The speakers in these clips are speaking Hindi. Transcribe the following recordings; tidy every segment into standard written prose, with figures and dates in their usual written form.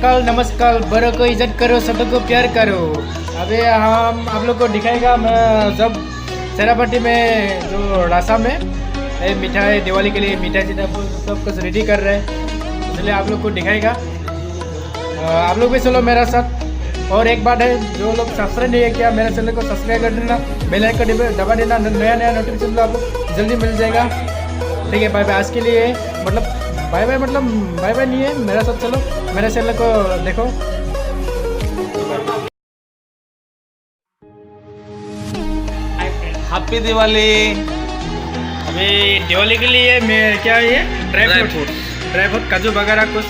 कल नमस्कार, बड़ों को इज्जत करो, सबको को प्यार करो। अभी हम आप लोग को दिखाएगा मैं जब सेनापट्टी में जो रासा में मिठाई दिवाली के लिए मिठाई सब कुछ रेडी कर रहे हैं, इसलिए आप लोग को दिखाएगा। आप लोग भी चलो मेरा साथ। और एक बात है, जो लोग सब्सक्राइब नहीं है क्या, मेरे चैनल को सब्सक्राइब कर देना, बेल आइकन को दबा देना, नया नोटिफिकेशन आपको जल्दी मिल जाएगा। ठीक है, बाय बाय। आज के लिए बाय बाय नहीं है, मेरा साथ चलो, मेरे चैनल को देखो। हैप्पी दिवाली। अभी दिवाली के लिए मैं क्या है ये ड्राई फ्रूट काजू वगैरह कुछ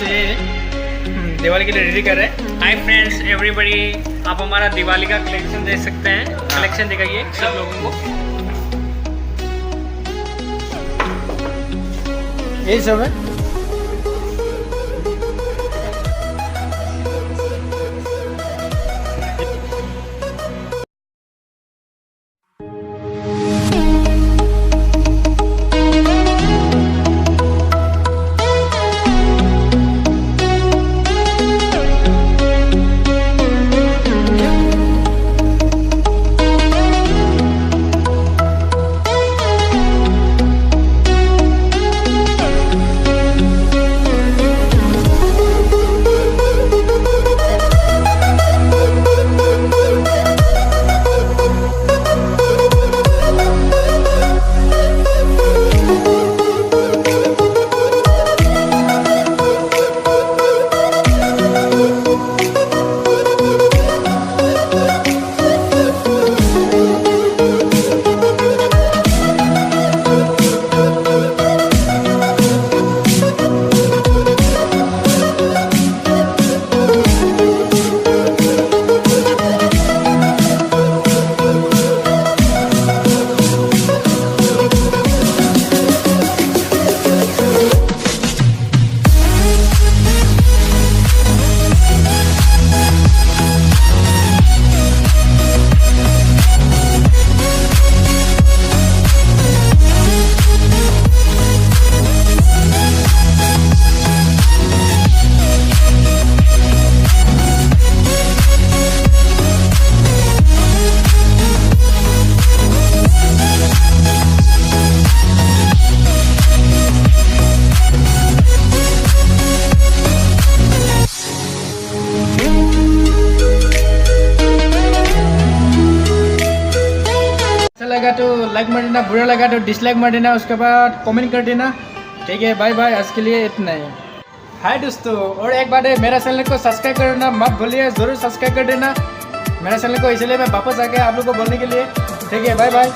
दिवाली के लिए रेडी कर रहे हैं। हाय फ्रेंड्स एवरीबॉडी, आप हमारा दिवाली का कलेक्शन देख सकते हैं। कलेक्शन दिखाइए सब लोगों को। यही सब है। लगा तो लाइक मार देना, बुरा लगा तो डिसलाइक मार देना, उसके बाद कमेंट कर देना। ठीक है, बाय बाय। आज के लिए इतना ही। हाय दोस्तों, और एक बात है, मेरा चैनल को सब्सक्राइब करना मत भूलिए, ज़रूर सब्सक्राइब कर देना मेरा चैनल को, इसलिए मैं वापस आ गया आप लोग को बोलने के लिए। ठीक है, बाय बाय।